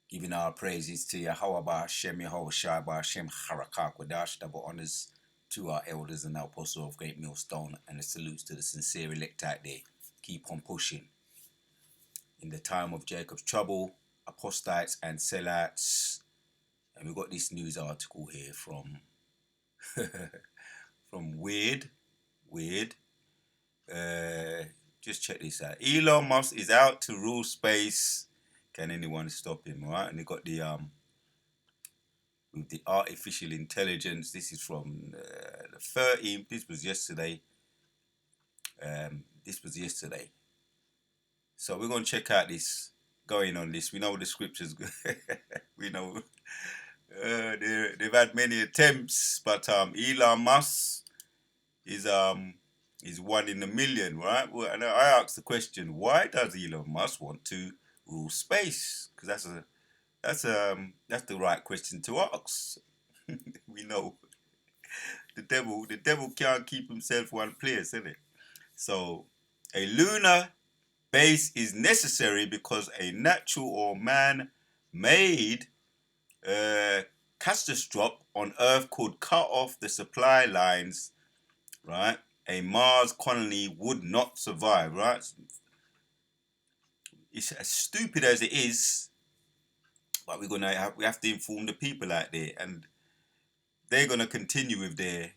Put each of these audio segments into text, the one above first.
Giving our praises to Yahweh Hashem, Yahweh Shai Hashem, Harakak, Wadash, double honors to our elders and our apostle of Great Millstone, and a salute to the sincere elect out there. Keep on pushing. In the time of Jacob's trouble, apostates and sellouts. And we've got this news article here from from Weird. Just check this out. Elon Musk is out to rule space. Can anyone stop him? Right? And they got the with the artificial intelligence. This is from the 13th. This was yesterday. So we're going to check out this going on this. We know the scriptures. We know they've had many attempts, but Elon Musk is one in a million, right? Well, and I asked the question, why does Elon Musk want to rule space? Because that's the right question to ask. We know the devil can't keep himself one place, isn't it? So a lunar base is necessary because a natural or man-made catastrophe on Earth could cut off the supply lines, right? A Mars colony would not survive, right? It's as stupid as it is, but we have to inform the people out there, and they're gonna continue with their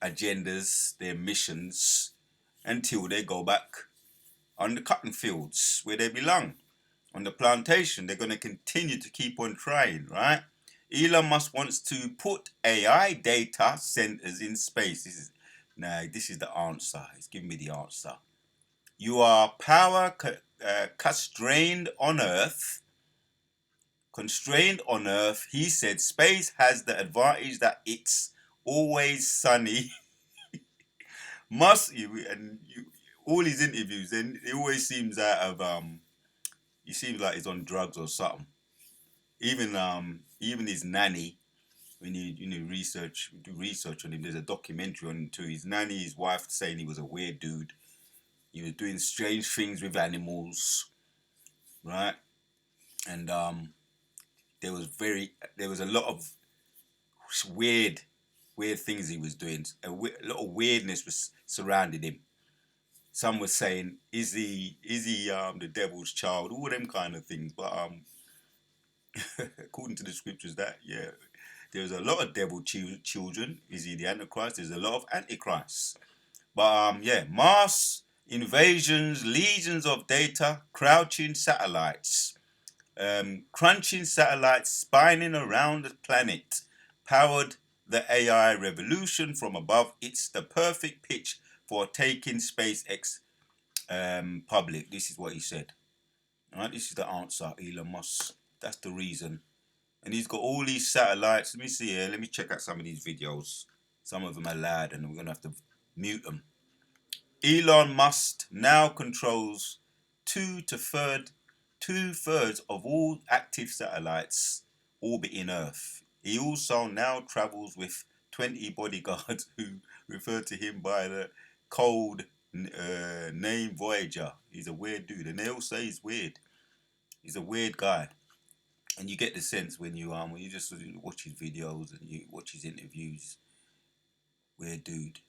agendas, their missions, until they go back on the cotton fields where they belong. On the plantation, they're gonna continue to keep on trying, right? Elon Musk wants to put AI data centers in space. This is the answer. He's giving me the answer. You are power constrained on Earth. Constrained on Earth, he said space has the advantage that it's always sunny. All his interviews, and it always seems out of he seems like he's on drugs or something. Even his nanny, when you do research on him, there's a documentary on him too. His nanny, his wife, saying he was a weird dude. He was doing strange things with animals, right? And there was a lot of weird things he was doing. A lot of weirdness was surrounding him. Some were saying, is he the devil's child? All them kind of things. But according to the scriptures, there's a lot of devil children. Is he the Antichrist? There's a lot of Antichrists. But Mars invasions, legions of data, crouching satellites, crunching satellites spinning around the planet, powered the AI revolution from above. It's the perfect pitch for taking SpaceX public. This is what he said. All right, this is the answer, Elon Musk. That's the reason. And he's got all these satellites. Let me see here. Let me check out some of these videos. Some of them are loud and we're going to have to mute them. Elon Musk now controls two-thirds of all active satellites orbiting Earth. He also now travels with 20 bodyguards who refer to him by the code name Voyager. He's a weird dude, and they all say he's weird. He's a weird guy, and you get the sense when you just watch his videos and you watch his interviews. Weird dude.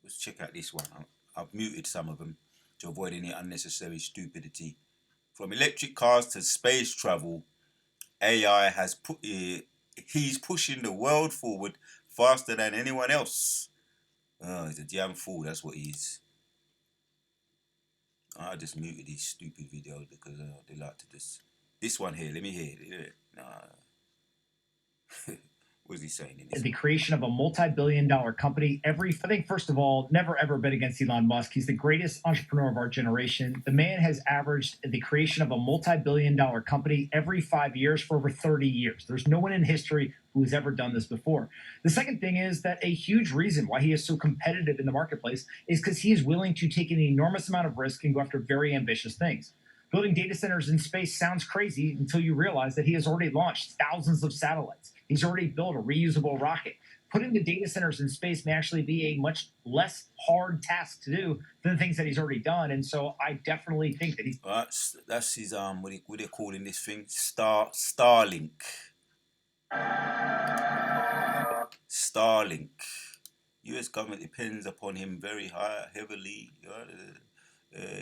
Let's check out this one. I've muted some of them to avoid any unnecessary stupidity. From electric cars to space travel, AI he's pushing the world forward faster than anyone else. Oh, he's a damn fool, that's what he is. I just muted these stupid videos because they like to just... This one here, let me hear it. What is he saying in this? The creation of a multi-billion-dollar company. I think, first of all, never ever bet against Elon Musk. He's the greatest entrepreneur of our generation. The man has averaged the creation of a multi-billion-dollar company every 5 years for over 30 years. There's no one in history who has ever done this before. The second thing is that a huge reason why he is so competitive in the marketplace is because he is willing to take an enormous amount of risk and go after very ambitious things. Building data centers in space sounds crazy until you realize that he has already launched thousands of satellites. He's already built a reusable rocket. putting the data centers in space may actually be a much less hard task to do than the things that he's already done. And so I definitely think that he's That's his what they calling this thing? Starlink. Starlink. U.S. government depends upon him very heavily.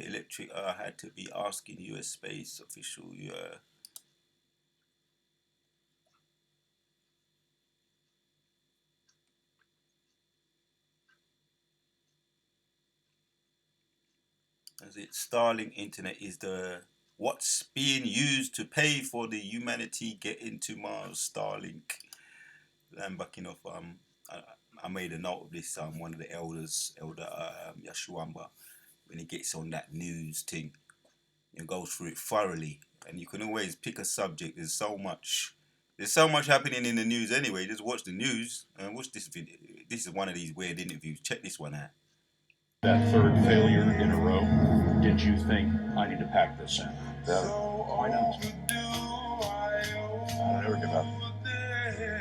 Electric had to be asking U.S. space official. As it Starlink internet is the what's being used to pay for the humanity getting to Mars. Starlink. I'm backing off. I made a note of this. One of the elders, Elder Yashuamba, when he gets on that news thing, he goes through it thoroughly, and you can always pick a subject. There's so much happening in the news anyway. Just watch the news and watch this video. This is one of these weird interviews. Check this one out. That third failure in a row, did you think, I need to pack this in? Why not? I don't ever give up.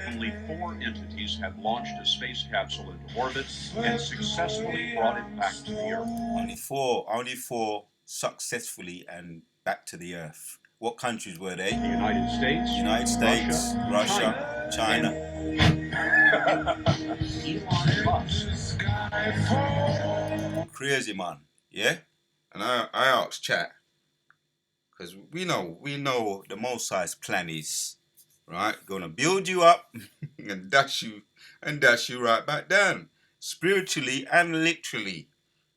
Only 4 entities have launched a space capsule into orbit and successfully brought it back to the Earth. Only four successfully and back to the Earth. What countries were they? The United States, Russia, China. Elon Musk. Crazy man, yeah. And I asked chat because we know the Most High's plan is right. Gonna build you up and dash you right back down, spiritually and literally,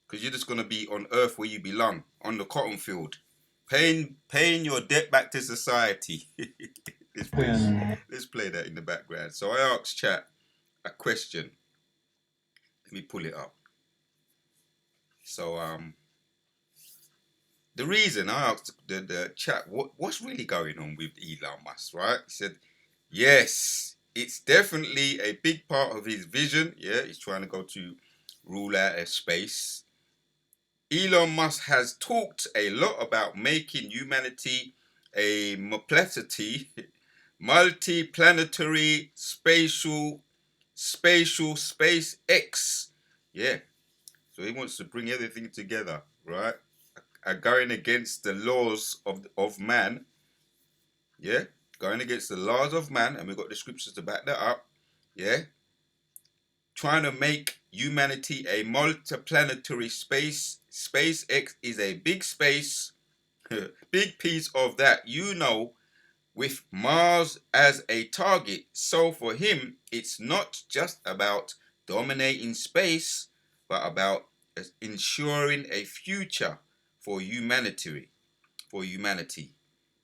because you're just gonna be on earth where you belong, on the cotton field, paying your debt back to society. Let's play that in the background. So I asked chat a question. Let me pull it up. So the reason I asked the chat what's really going on with Elon Musk, right? He said, yes, it's definitely a big part of his vision. Yeah, he's trying to go to rule out a space. Elon Musk has talked a lot about making humanity a multi-planetary spatial space X. Yeah. So he wants to bring everything together, right? Going against the laws of man. Yeah? Going against the laws of man, and we've got the scriptures to back that up. Yeah? Trying to make humanity a multiplanetary space. SpaceX is a big space, big piece of that, with Mars as a target. So for him, it's not just about dominating space, but about ensuring a future for humanity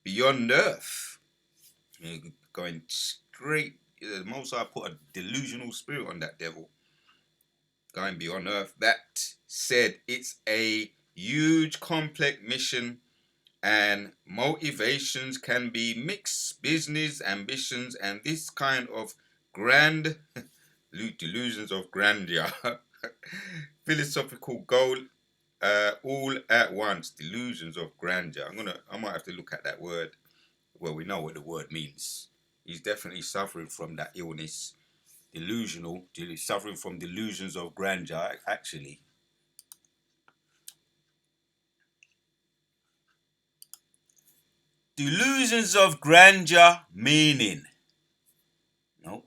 beyond Earth. Going straight, the Most High put a delusional spirit on that devil. Going beyond Earth. That said, it's a huge, complex mission, and motivations can be mixed. Business ambitions and this kind of grand delusions of grandeur, philosophical goal, all at once. Delusions of grandeur. I might have to look at that word. Well, we know what the word means. He's definitely suffering from that illness. Suffering from delusions of grandeur, actually. Delusions of grandeur meaning. No.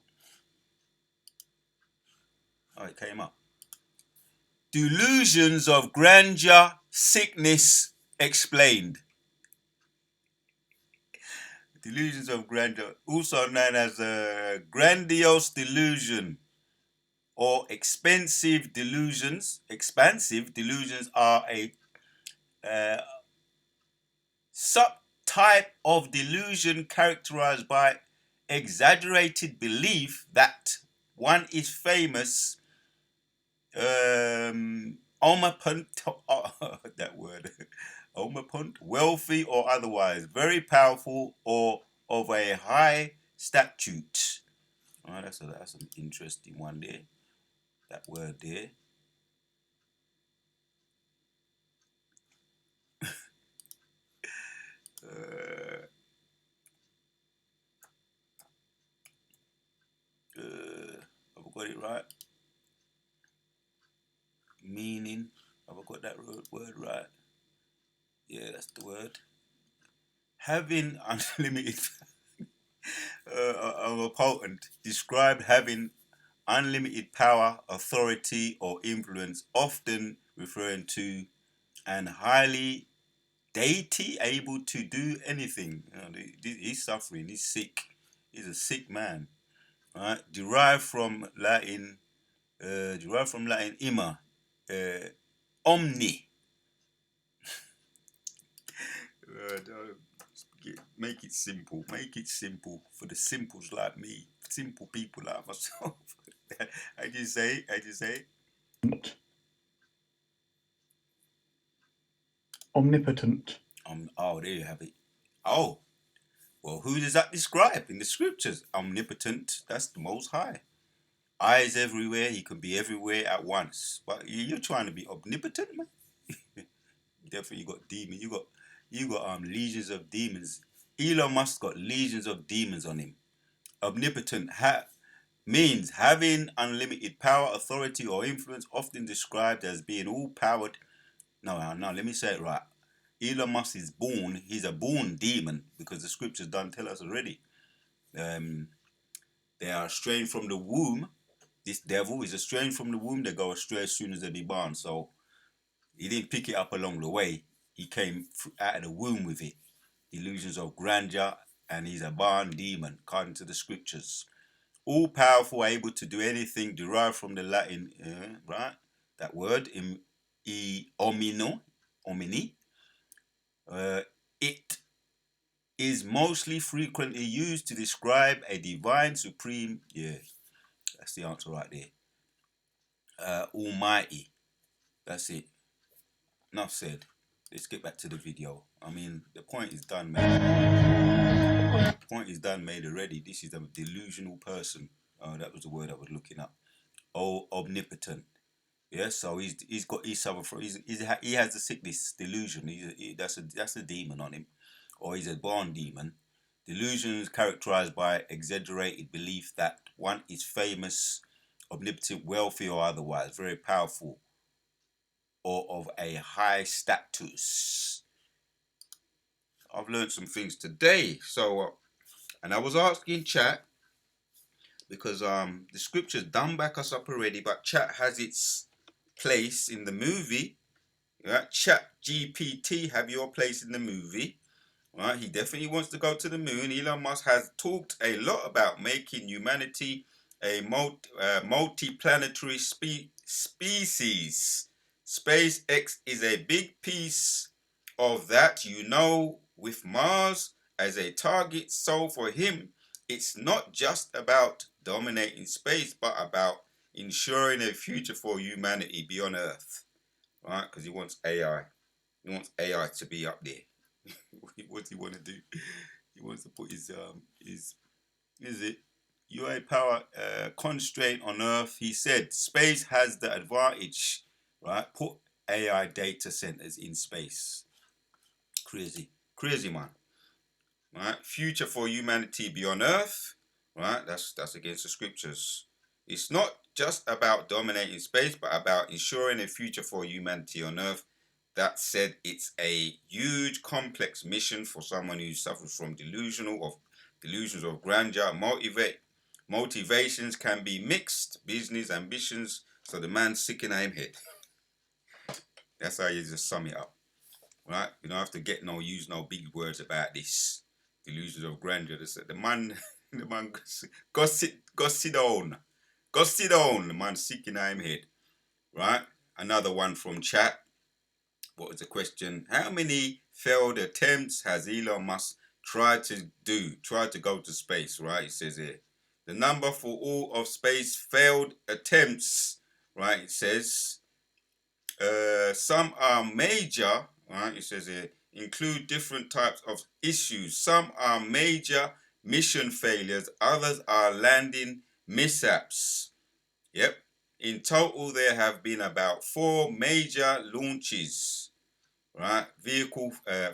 Oh, it came up. Delusions of grandeur, sickness explained. Delusions of grandeur, also known as a grandiose delusion or expansive delusions. Expansive delusions are a subtype of delusion characterized by exaggerated belief that one is famous, omnipotent, that word, omnipotent, wealthy or otherwise, very powerful or of a high statute. Oh, that's an interesting one there. That word there. I got it right? Meaning, have I got that word right? Yeah, that's the word. Having unlimited of a potent described having unlimited power, authority, or influence, often referring to an highly deity able to do anything. You know, he's suffering. He's sick. He's a sick man. Right? Derived from Latin. Ima, omni. Make it simple. Make it simple for the simples like me. Simple people like myself. How do you say it? How do you say it? Omnipotent. Oh, there you have it. Oh, well, who does that describe in the scriptures? Omnipotent. That's the Most High. Eyes everywhere. He can be everywhere at once. But you're trying to be omnipotent, man. Definitely, you got demons. You got legions of demons. Elon Musk got legions of demons on him. Omnipotent means having unlimited power, authority, or influence, often described as being all powered. No, let me say it right. Elon Musk is born. He's a born demon because the scriptures don't tell us already. They are estranged from the womb. This devil is estranged from the womb. They go astray as soon as they be born. So he didn't pick it up along the way. He came out of the womb with it. Illusions of grandeur, and he's a born demon, according to the scriptures. All powerful, able to do anything, derived from the Latin, right? That word, omni. It is mostly frequently used to describe a divine, supreme, yeah, that's the answer right there. Almighty. That's it. Enough said. Let's get back to the video. I mean, the point is done, man. The point is done, made already. This is a delusional person. That was the word I was looking up. Oh, omnipotent. Yeah, so he's got he suffer from he has a sickness, delusion. That's a demon on him, or he's a born demon. Delusion is characterized by exaggerated belief that one is famous, omnipotent, wealthy, or otherwise very powerful, or of a high status. I've learned some things today. So, and I was asking chat because the scriptures done back us up already, but chat has its place in the movie. Right? Chat GPT have your place in the movie. Right? He definitely wants to go to the moon. Elon Musk has talked a lot about making humanity a multi-planetary species. SpaceX is a big piece of that, with Mars as a target. So for him, it's not just about dominating space, but about ensuring a future for humanity beyond Earth. Right? Because he wants AI. He wants AI to be up there. What does he want to do? He wants to put his UA power constraint on Earth. He said space has the advantage, right? Put AI data centers in space. Crazy man. Right? Future for humanity beyond Earth. Right? That's against the scriptures. It's not just about dominating space, but about ensuring a future for humanity on Earth. That said, it's a huge, complex mission for someone who suffers from delusions of grandeur. Motivations can be mixed, business ambitions. So the man's sick in him head. That's how you just sum it up, right? You don't have to use no big words about this. Delusions of grandeur. The man, go sit down. Go sit down. The man's sick in him head, right? Another one from chat. What was the question? How many failed attempts has Elon Musk tried to go to space, right? It says here. The number for all of space failed attempts, right? It says some are major, right? It says here, include different types of issues. Some are major mission failures, others are landing mishaps. Yep. In total, there have been about 4 major launches, right?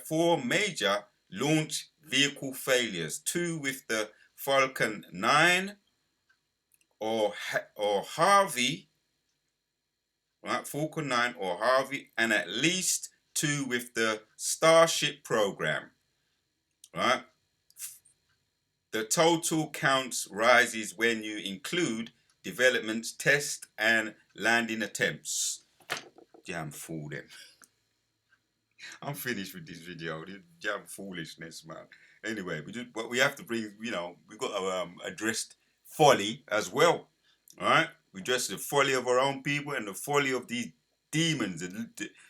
4 major launch vehicle failures. 2 with the Falcon 9, or Harvey, right? Falcon 9 or Harvey, and at least 2 with the Starship program, right? The total counts rises when you include developments, test, and landing attempts. Damn fool them. I'm finished with this video. This damn foolishness, man. Anyway, but we have to bring, we've got to address folly as well. All right? We address the folly of our own people and the folly of these demons.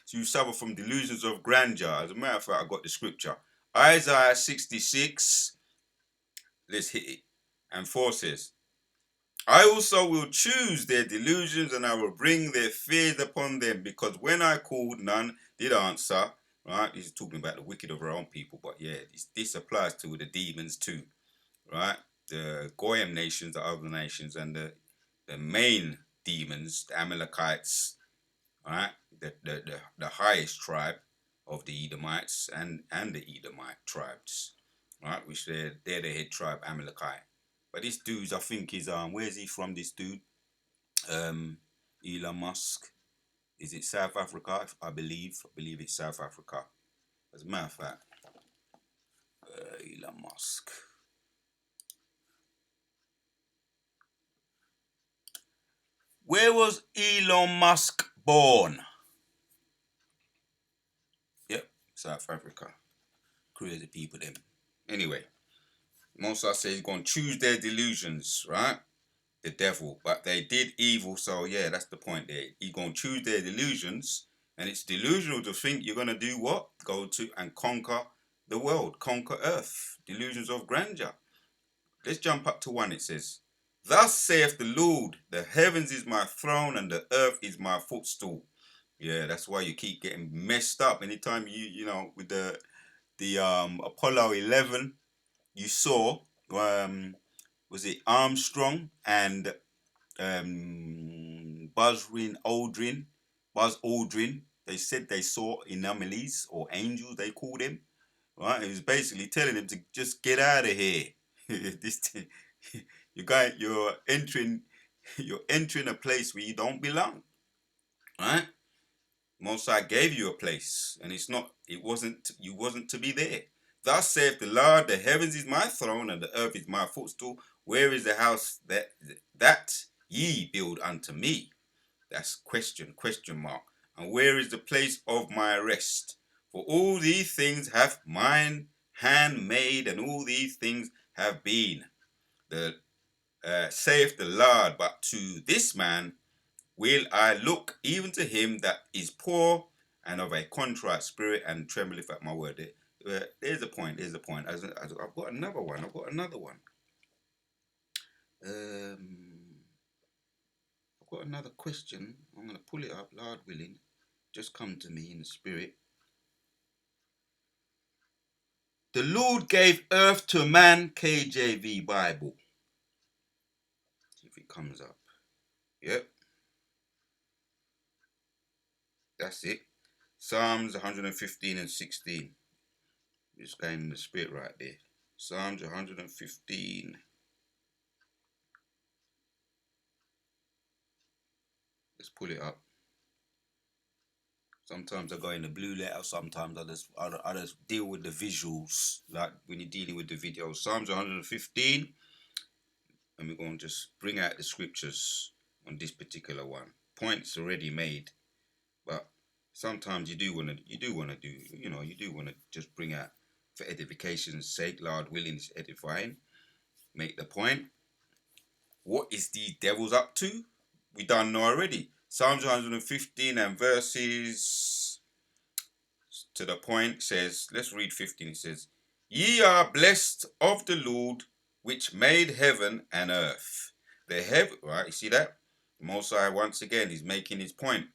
So you suffer from delusions of grandeur. As a matter of fact, I got the scripture. Isaiah 66. Let's hit it. And 4 says, I also will choose their delusions and I will bring their fears upon them, because when I called, none did answer. Right? He's talking about the wicked of our own people, but yeah, this applies to the demons too. Right? The Goyim nations, the other nations, and the main demons, the Amalekites, right? The highest tribe of the Edomites and the Edomite tribes, right? Which they're the head tribe, Amalekite. But this dude, I think, is where's he from? This dude, Elon Musk. Is it South Africa? I believe it's South Africa. As a matter of fact, Elon Musk. Where was Elon Musk born? Yep, South Africa. Crazy people, them. Anyway, Moses says he's going to choose their delusions, right? The devil, but they did evil, so yeah, that's the point there. He's going to choose their delusions, and it's delusional to think you're going to do what? Go to and conquer the world, conquer earth. Delusions of grandeur. Let's jump up to 1. It says, Thus saith the Lord, the heavens is my throne and the earth is my footstool. Yeah, that's why you keep getting messed up. Anytime with the Apollo 11, you saw was it Armstrong and Buzz Aldrin. They said they saw anomalies or angels, they called them. Right? It was basically telling them to just get out of here. You're entering a place where you don't belong. Right? Most High gave you a place, and you wasn't to be there. Thus saith the Lord, the heavens is my throne, and the earth is my footstool. Where is the house that ye build unto me? That's question mark. And where is the place of my rest? For all these things hath mine hand made, and all these things have been. Saith the Lord, but to this man will I look, even to him that is poor and of a contrite spirit, and trembleth at my word. There's a point. I've got another one. I've got another question. I'm going to pull it up, Lord willing. Just come to me in the spirit. The Lord gave earth to man, KJV Bible. See if it comes up. Yep. That's it. Psalms 115 and 16. Just going in the spirit right there. Psalms 115. Let's pull it up. Sometimes I go in the blue letter, sometimes I just deal with the visuals, like when you're dealing with the videos. Psalms 115, and we're going to just bring out the scriptures on this particular one. Points already made, but sometimes you do want to just bring out, for edification's sake, Lord willing, is edifying. Make the point. What is the devil's up to? We done know already. Psalms 115 and verses to the point says, let's read 15. It says, Ye are blessed of the Lord, which made heaven and earth. The heaven, right? You see that? The Most High, once again, he's making his point.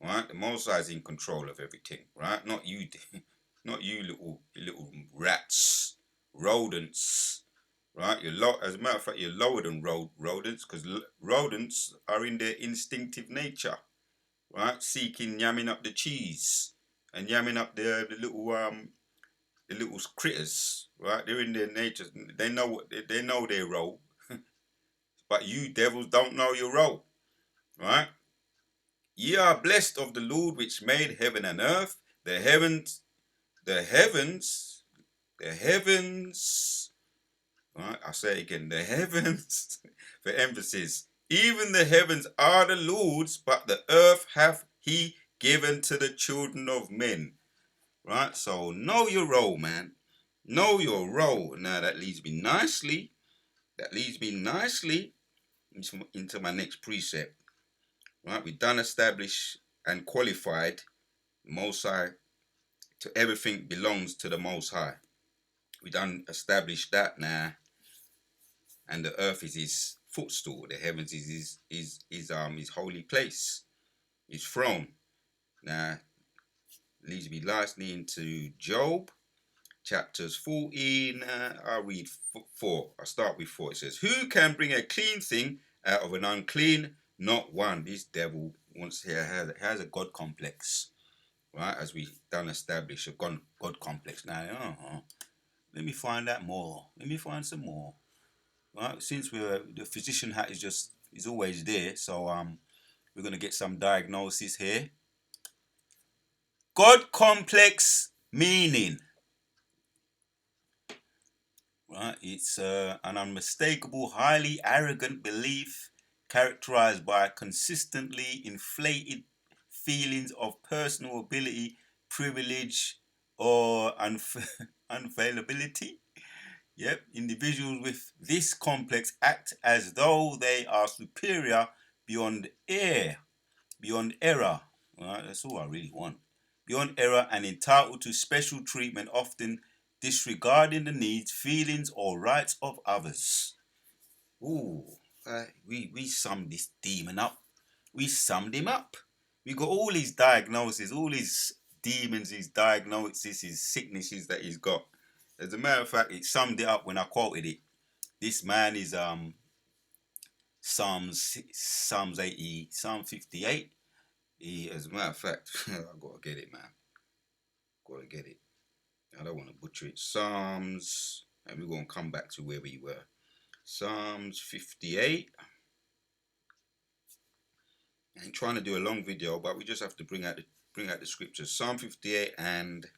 Right? The Most High is in control of everything. Right? Not you, not you little rats, rodents. Right? As a matter of fact, you're lower than rodents, because rodents are in their instinctive nature, right? Seeking yamming up the cheese and yamming up the little critters, right? They're in their nature. They know their role. but you devils don't know your role. Right? Ye are blessed of the Lord which made heaven and earth, the heavens, the heavens, the heavens. Right? I'll say it again, the heavens, for emphasis. Even the heavens are the Lord's, but the earth hath he given to the children of men. Right? So know your role, man. Know your role. Now that leads me nicely. Into my next precept. Right? We done established and qualified Most High. To everything belongs to the Most High. We done established that now. And the earth is his footstool. The heavens is his holy place, his throne. Now leads me lastly into Job, chapters 14. I'll read 4. I'll start with 4. It says, "Who can bring a clean thing out of an unclean? Not one." This devil has a God complex, right? As we done establish a God complex. Now, let me find out more. Let me find some more. Right? Since the physician hat is always there, so we're gonna get some diagnosis here. God complex meaning. Right? It's an unmistakable, highly arrogant belief characterized by consistently inflated feelings of personal ability, privilege, or unavailability. Yep, individuals with this complex act as though they are superior beyond error. Right? That's all I really want. Beyond error and entitled to special treatment, often disregarding the needs, feelings, or rights of others. Ooh, we summed this demon up. We summed him up. We got all his diagnoses, all his demons, his diagnoses, his sicknesses that he's got. As a matter of fact, it summed it up when I quoted it. This man is Psalms 80, Psalm 58. As a matter of fact, I gotta get it, man. Gotta get it. I don't want to butcher it. Psalms, and we're gonna come back to where we were. Psalms 58. I ain't trying to do a long video, but we just have to bring out the scriptures. Psalm 58 and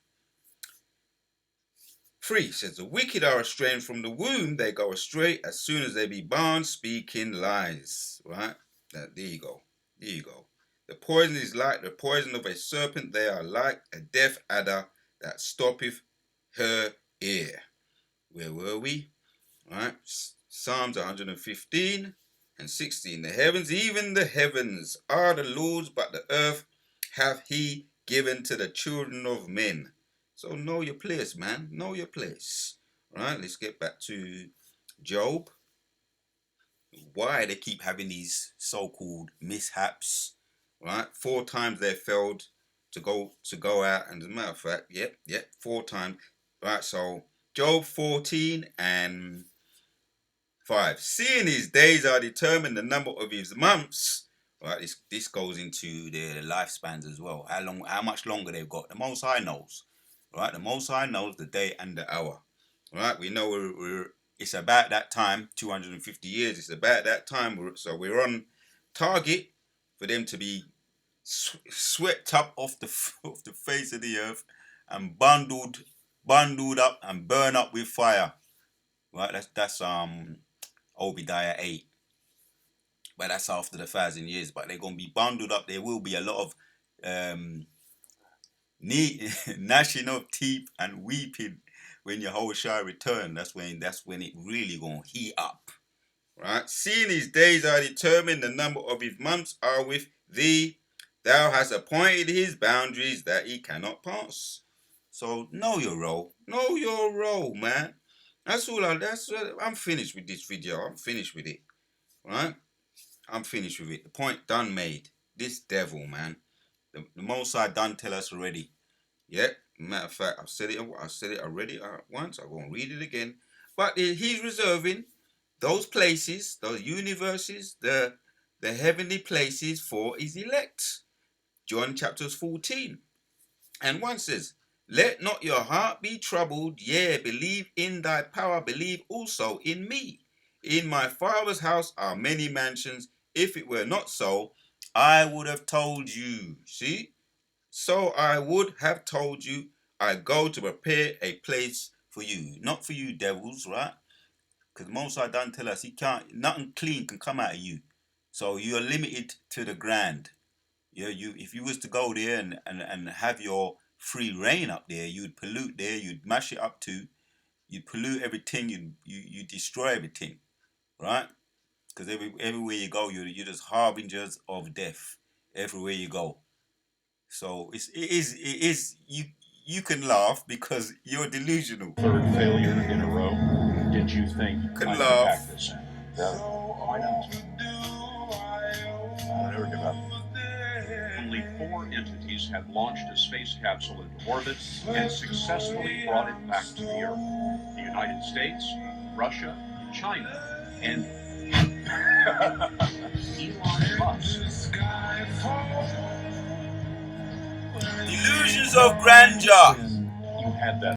3 says, "The wicked are estranged from the womb; they go astray as soon as they be bound, speaking lies." Right? There you go. There you go. "The poison is like the poison of a serpent; they are like a deaf adder that stoppeth her ear." Where were we? Right? Psalms 115 and 16. "The heavens, even the heavens, are the Lord's, but the earth hath he given to the children of men." So know your place, man. Know your place. Right? Let's get back to Job. Why they keep having these so-called mishaps. Right? 4 times they failed to go out, and as a matter of fact, yep, 4 times. Right, so Job 14 and 5. "Seeing his days are determined, the number of his months." Right, this goes into their lifespans as well. How much longer they've got. The Most High knows. Right, the Most High knows the day and the hour. Right, we know it's about that time. 250 years. It's about that time. So we're on target for them to be swept up off the face of the earth and bundled up and burned up with fire. Right, that's Obadiah 8. But that's after the 1,000 years. But they're going to be bundled up. There will be a lot of gnashing of teeth and weeping when Yahushua return. That's when it really going to heat up. Right? "Seeing his days are determined, the number of his months are with thee. Thou hast appointed his boundaries that he cannot pass." So know your role. Know your role, man. I'm finished with this video. I'm finished with it. Right? I'm finished with it. The point done made. This devil, man. The Most High done tell us already. Yep. Matter of fact, I've said it already once. I'm going to read it again. But he's reserving those places, those universes, the heavenly places for his elect. John chapters 14. And 1 says, "Let not your heart be troubled, yea, believe in thy power, believe also in me. In my Father's house are many mansions. If it were not so, I would have told you. See? So I would have told you, I go to prepare a place for you. Not for you, devils, right? Because Most High done tell us he can't, nothing clean can come out of you. So you're limited to the grand. Yeah, if you was to go there and have your free reign up there, you'd pollute there, you'd mash it up too, you'd pollute everything, you destroy everything, right? Because everywhere you go, you're just harbingers of death everywhere you go. So it is you can laugh because you're delusional. Third failure in a row. Did you think Can I could laugh. hack this? No. Why not? I'll never give up. Only 4 entities had launched a space capsule into orbit and successfully brought it back to the Earth. The United States, Russia, China, and Elon Musk. Illusions of grandeur. You had that